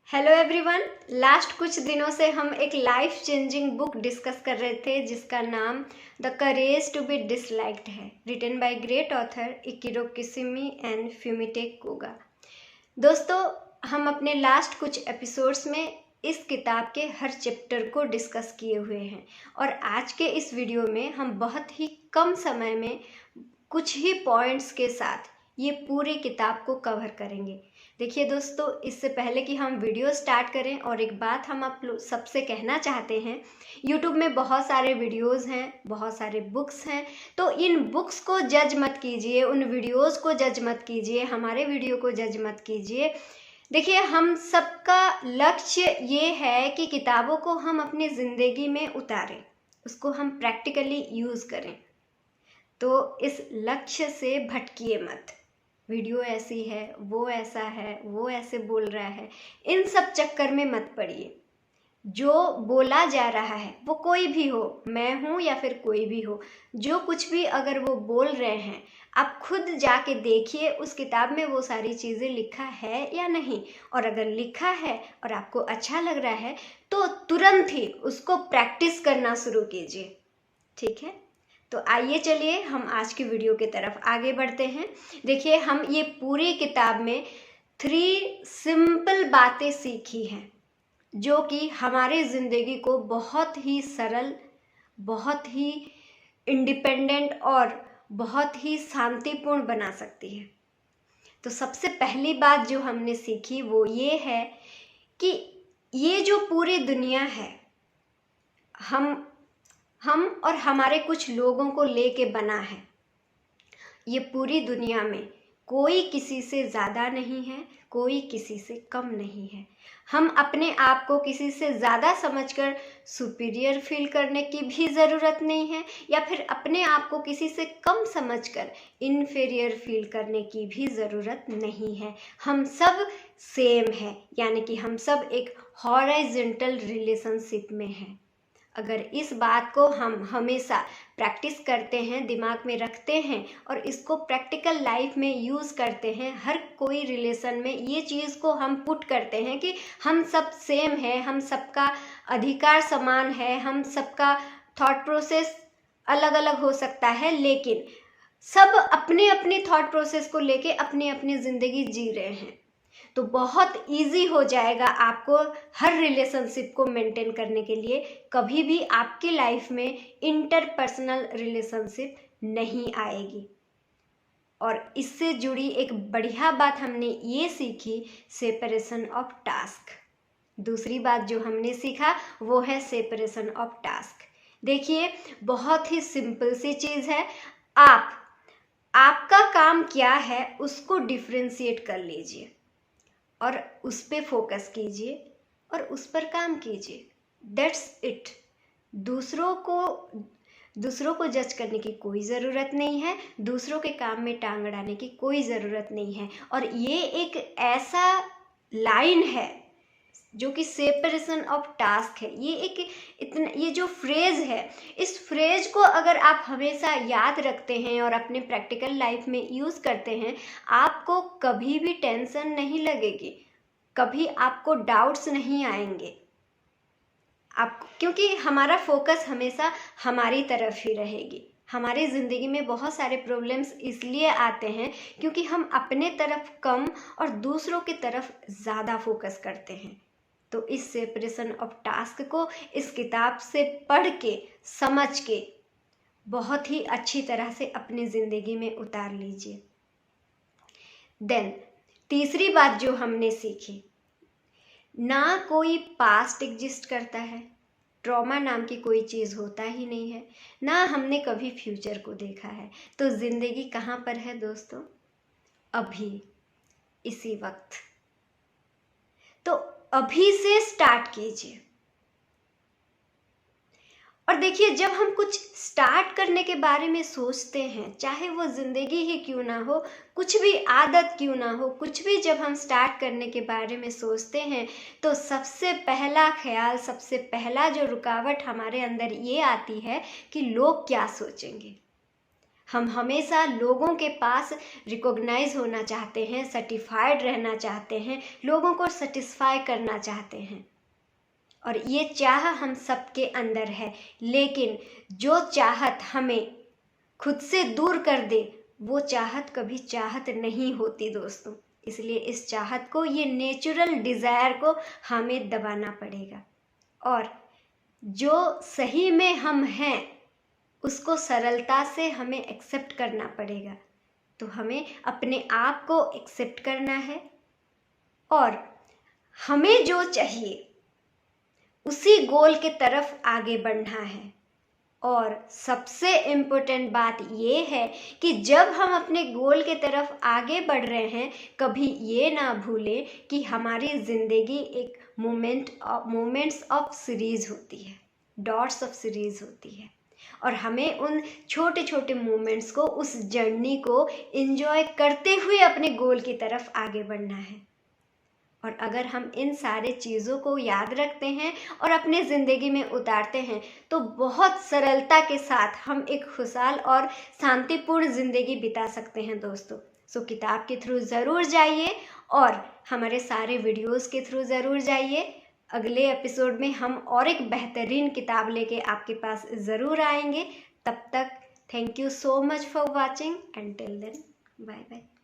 Hello everyone. Last कुछ दिनों से हम एक लाइफ चेंजिंग बुक डिस्कस कर रहे थे जिसका नाम the courage to be disliked है, written by great author Ichiro Kishimi and Fumitake Koga. दोस्तों, हम अपने लास्ट कुछ एपिसोड्स में इस किताब के हर चैप्टर को डिस्कस किए हुए हैं और आज के इस वीडियो में हम बहुत ही कम समय में कुछ ही पॉइंट्स के साथ ये पूरी किताब को कवर करेंगे। देखिए दोस्तों, इससे पहले कि हम वीडियो स्टार्ट करें और एक बात हम आप लोग सबसे कहना चाहते हैं, यूट्यूब में बहुत सारे वीडियोस हैं, बहुत सारे बुक्स हैं, तो इन बुक्स को जज मत कीजिए, उन वीडियोस को जज मत कीजिए, हमारे वीडियो को जज मत कीजिए। देखिए, हम सबका लक्ष्य ये है कि किताबों को हम अपनी ज़िंदगी में उतारें, उसको हम प्रैक्टिकली यूज़ करें। तो इस लक्ष्य से भटकिए मत। वीडियो ऐसी है, वो ऐसा है, वो ऐसे बोल रहा है, इन सब चक्कर में मत पड़िए। जो बोला जा रहा है वो कोई भी हो, मैं हूँ या फिर कोई भी हो, जो कुछ भी अगर वो बोल रहे हैं, आप खुद जाके देखिए उस किताब में वो सारी चीज़ें लिखा है या नहीं। और अगर लिखा है और आपको अच्छा लग रहा है तो तुरंत ही उसको प्रैक्टिस करना शुरू कीजिए। ठीक है, तो आइए चलिए हम आज की वीडियो की तरफ आगे बढ़ते हैं। देखिए, हम ये पूरी किताब में 3 सिंपल बातें सीखी हैं जो कि हमारे ज़िंदगी को बहुत ही सरल, बहुत ही इंडिपेंडेंट और बहुत ही शांतिपूर्ण बना सकती है। तो सबसे पहली बात जो हमने सीखी वो ये है कि ये जो पूरी दुनिया है, हम और हमारे कुछ लोगों को लेके बना है। ये पूरी दुनिया में कोई किसी से ज़्यादा नहीं है, कोई किसी से कम नहीं है। हम अपने आप को किसी से ज़्यादा समझकर सुपीरियर फील करने की भी ज़रूरत नहीं है, या फिर अपने आप को किसी से कम समझकर इन्फीरियर फील करने की भी ज़रूरत नहीं है। हम सब सेम है, यानी कि हम सब एक हॉरिजॉन्टल रिलेशनशिप में हैं। अगर इस बात को हम हमेशा प्रैक्टिस करते हैं, दिमाग में रखते हैं और इसको प्रैक्टिकल लाइफ में यूज़ करते हैं, हर कोई रिलेशन में ये चीज़ को हम पुट करते हैं कि हम सब सेम है, हम सबका अधिकार समान है, हम सबका थॉट प्रोसेस अलग अलग हो सकता है, लेकिन सब अपने अपने थॉट प्रोसेस को लेके अपनी अपनी ज़िंदगी जी रहे हैं, तो बहुत इजी हो जाएगा आपको हर रिलेशनशिप को मेंटेन करने के लिए। कभी भी आपकी लाइफ में इंटरपर्सनल रिलेशनशिप नहीं आएगी। और इससे जुड़ी एक बढ़िया बात हमने ये सीखी, सेपरेशन ऑफ टास्क। दूसरी बात जो हमने सीखा वो है सेपरेशन ऑफ टास्क। देखिए, बहुत ही सिंपल सी चीज़ है। आपका काम क्या है उसको डिफ्रेंशिएट कर लीजिए और उस पर फोकस कीजिए और उस पर काम कीजिए। That's it. दूसरों को जज करने की कोई ज़रूरत नहीं है, दूसरों के काम में टांग अड़ाने की कोई ज़रूरत नहीं है। और ये एक ऐसा लाइन है जो कि सेपरेशन ऑफ टास्क है। ये जो फ्रेज है, इस फ्रेज को अगर आप हमेशा याद रखते हैं और अपने प्रैक्टिकल लाइफ में यूज़ करते हैं, आपको कभी भी टेंशन नहीं लगेगी, कभी आपको डाउट्स नहीं आएंगे। क्योंकि हमारा फोकस हमेशा हमारी तरफ ही रहेगी। हमारी ज़िंदगी में बहुत सारे प्रॉब्लम्स इसलिए आते हैं क्योंकि हम अपने तरफ कम और दूसरों की तरफ ज़्यादा फोकस करते हैं। तो इस सेपरेशन ऑफ टास्क को इस किताब से पढ़ के, समझ के बहुत ही अच्छी तरह से अपनी ज़िंदगी में उतार लीजिए। देन तीसरी बात जो हमने सीखी, ना कोई पास्ट एग्जिस्ट करता है, ट्रॉमा नाम की कोई चीज़ होता ही नहीं है, ना हमने कभी फ्यूचर को देखा है। तो ज़िंदगी कहाँ पर है दोस्तों? अभी, इसी वक्त। तो अभी से स्टार्ट कीजिए। और देखिए, जब हम कुछ स्टार्ट करने के बारे में सोचते हैं, चाहे वो ज़िंदगी ही क्यों ना हो, कुछ भी आदत क्यों ना हो, कुछ भी जब हम स्टार्ट करने के बारे में सोचते हैं तो सबसे पहला ख्याल, सबसे पहला जो रुकावट हमारे अंदर ये आती है कि लोग क्या सोचेंगे। हम हमेशा लोगों के पास रिकॉग्नाइज होना चाहते हैं, सर्टिफाइड रहना चाहते हैं, लोगों को सेटिस्फाई करना चाहते हैं, और ये चाह हम सबके अंदर है। लेकिन जो चाहत हमें खुद से दूर कर दे, वो चाहत कभी चाहत नहीं होती दोस्तों। इसलिए इस चाहत को, ये नेचुरल डिज़ायर को हमें दबाना पड़ेगा, और जो सही में हम हैं उसको सरलता से हमें एक्सेप्ट करना पड़ेगा। तो हमें अपने आप को एक्सेप्ट करना है, और हमें जो चाहिए उसी गोल के तरफ आगे बढ़ना है। और सबसे इम्पोर्टेंट बात ये है कि जब हम अपने गोल के तरफ आगे बढ़ रहे हैं, कभी ये ना भूलें कि हमारी ज़िंदगी एक मोमेंट्स ऑफ सीरीज़ होती है, डॉट्स ऑफ सीरीज़ होती है, और हमें उन छोटे छोटे मोमेंट्स को, उस जर्नी को एंजॉय करते हुए अपने गोल की तरफ आगे बढ़ना है। और अगर हम इन सारे चीज़ों को याद रखते हैं और अपने ज़िंदगी में उतारते हैं, तो बहुत सरलता के साथ हम एक खुशहाल और शांतिपूर्ण ज़िंदगी बिता सकते हैं दोस्तों। सो किताब के थ्रू ज़रूर जाइए, और हमारे सारे वीडियोस के थ्रू ज़रूर जाइए। अगले एपिसोड में हम और एक बेहतरीन किताब लेके आपके पास ज़रूर आएंगे। तब तक thank you so much for watching, and till then bye bye.